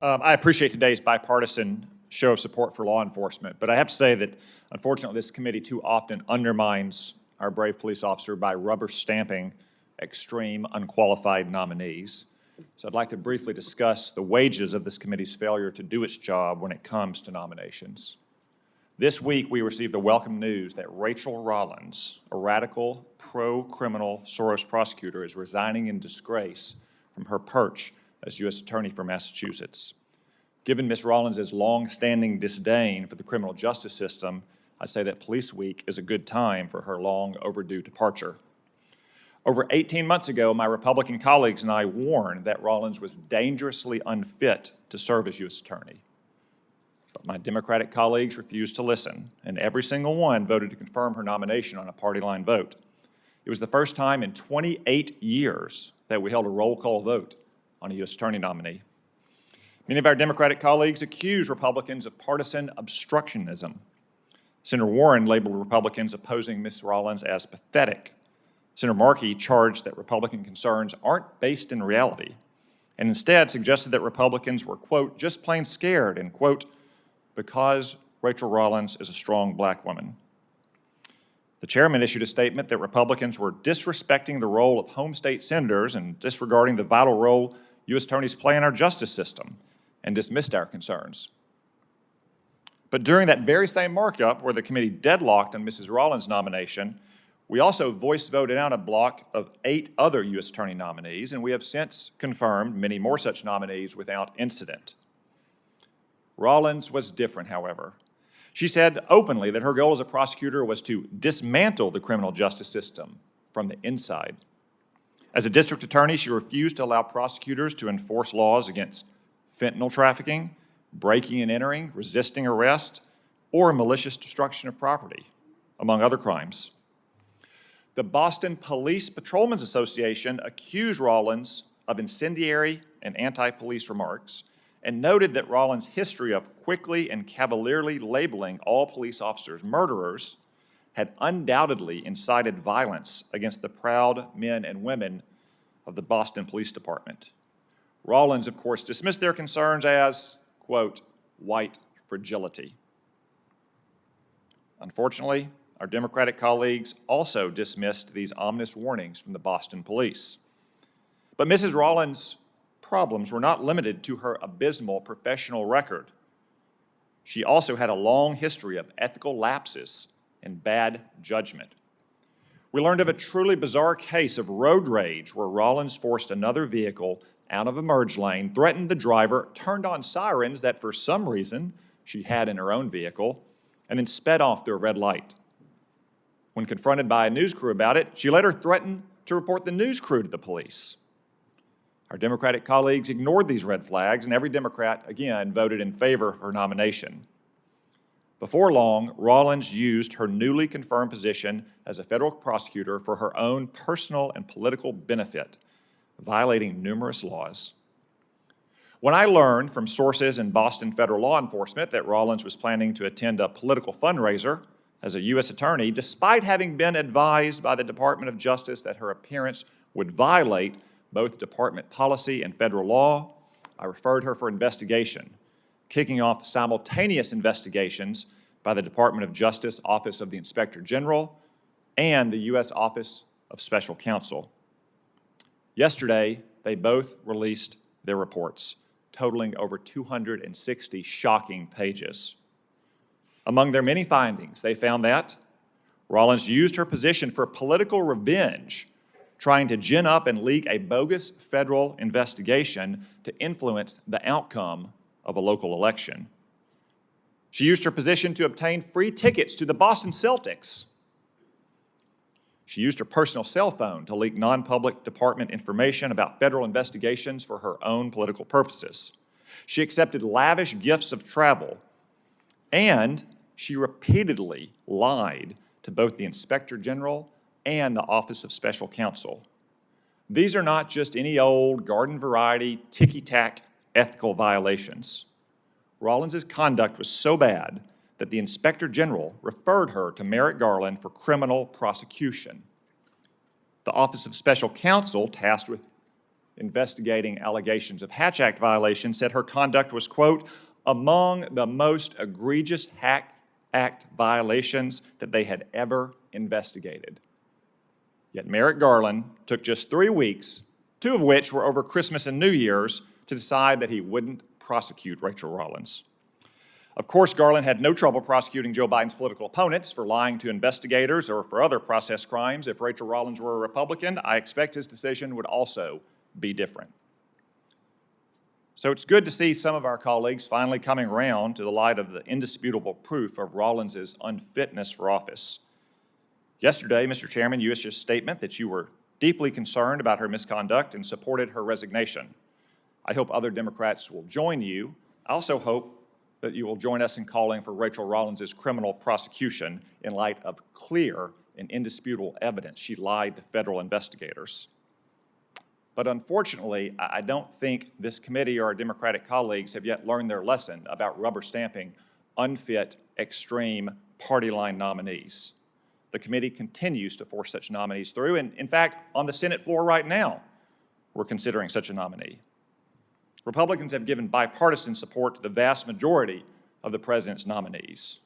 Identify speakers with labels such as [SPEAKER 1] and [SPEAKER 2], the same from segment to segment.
[SPEAKER 1] I appreciate today's bipartisan show of support for law enforcement, but I have to say that, unfortunately, this committee too often undermines our brave police officer by rubber stamping extreme, unqualified nominees. So I'd like to briefly discuss the wages of this committee's failure to do its job when it comes to nominations. This week, we received the welcome news that Rachael Rollins, a radical, pro-criminal Soros prosecutor, is resigning in disgrace from her perch as U.S. Attorney for Massachusetts. Given Ms. Rollins' long-standing disdain for the criminal justice system, I'd say that Police Week is a good time for her long overdue departure. Over 18 months ago, my Republican colleagues and I warned that Rollins was dangerously unfit to serve as U.S. Attorney. But my Democratic colleagues refused to listen, and every single one voted to confirm her nomination on a party-line vote. It was the first time in 28 years that we held a roll call vote on a U.S. Attorney nominee. Many of our Democratic colleagues accuse Republicans of partisan obstructionism. Senator Warren labeled Republicans opposing Ms. Rollins as pathetic. Senator Markey charged that Republican concerns aren't based in reality, and instead suggested that Republicans were, quote, just plain scared, and, quote, because Rachael Rollins is a strong black woman. The chairman issued a statement that Republicans were disrespecting the role of home state senators and disregarding the vital role U.S. attorneys play in our justice system, and dismissed our concerns. But during that very same markup where the committee deadlocked on Mrs. Rollins' nomination, we also voice voted out a block of 8 other U.S. attorney nominees, and we have since confirmed many more such nominees without incident. Rollins was different, however. She said openly that her goal as a prosecutor was to dismantle the criminal justice system from the inside. As a district attorney, she refused to allow prosecutors to enforce laws against fentanyl trafficking, breaking and entering, resisting arrest, or malicious destruction of property, among other crimes. The Boston Police Patrolmen's Association accused Rollins of incendiary and anti-police remarks and noted that Rollins' history of quickly and cavalierly labeling all police officers murderers had undoubtedly incited violence against the proud men and women of the Boston Police Department. Rollins, of course, dismissed their concerns as, quote, white fragility. Unfortunately, our Democratic colleagues also dismissed these ominous warnings from the Boston police. But Mrs. Rollins' problems were not limited to her abysmal professional record. She also had a long history of ethical lapses and bad judgment. We learned of a truly bizarre case of road rage where Rollins forced another vehicle out of a merge lane, threatened the driver, turned on sirens that for some reason she had in her own vehicle, and then sped off through a red light. When confronted by a news crew about it, she later threatened to report the news crew to the police. Our Democratic colleagues ignored these red flags, and every Democrat, again, voted in favor of her nomination. Before long, Rollins used her newly confirmed position as a federal prosecutor for her own personal and political benefit, violating numerous laws. When I learned from sources in Boston federal law enforcement that Rollins was planning to attend a political fundraiser as a U.S. attorney, despite having been advised by the Department of Justice that her appearance would violate both department policy and federal law, I referred her for investigation, kicking off simultaneous investigations by the Department of Justice Office of the Inspector General and the U.S. Office of Special Counsel. Yesterday, they both released their reports, totaling over 260 shocking pages. Among their many findings, they found that Rollins used her position for political revenge, trying to gin up and leak a bogus federal investigation to influence the outcome of a local election. She used her position to obtain free tickets to the Boston Celtics. She used her personal cell phone to leak non-public department information about federal investigations for her own political purposes. She accepted lavish gifts of travel, and she repeatedly lied to both the Inspector General and the Office of Special Counsel. These are not just any old garden variety, ticky-tack ethical violations. Rollins' conduct was so bad that the Inspector General referred her to Merrick Garland for criminal prosecution. The Office of Special Counsel, tasked with investigating allegations of Hatch Act violations, said her conduct was, quote, among the most egregious Hatch Act violations that they had ever investigated. Yet Merrick Garland took just 3 weeks, 2 of which were over Christmas and New Year's, to decide that he wouldn't prosecute Rachael Rollins. Of course, Garland had no trouble prosecuting Joe Biden's political opponents for lying to investigators or for other process crimes. If Rachael Rollins were a Republican, I expect his decision would also be different. So it's good to see some of our colleagues finally coming around to the light of the indisputable proof of Rollins' unfitness for office. Yesterday, Mr. Chairman, you issued a statement that you were deeply concerned about her misconduct and supported her resignation. I hope other Democrats will join you. I also hope that you will join us in calling for Rachael Rollins' criminal prosecution in light of clear and indisputable evidence she lied to federal investigators. But unfortunately, I don't think this committee or our Democratic colleagues have yet learned their lesson about rubber stamping unfit, extreme, party line nominees. The committee continues to force such nominees through, and in fact, on the Senate floor right now, we're considering such a nominee. Republicans have given bipartisan support to the vast majority of the president's nominees.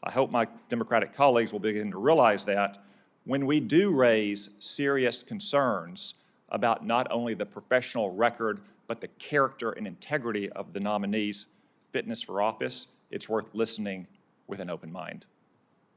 [SPEAKER 1] I hope my Democratic colleagues will begin to realize that when we do raise serious concerns about not only the professional record, but the character and integrity of the nominees' fitness for office, it's worth listening with an open mind.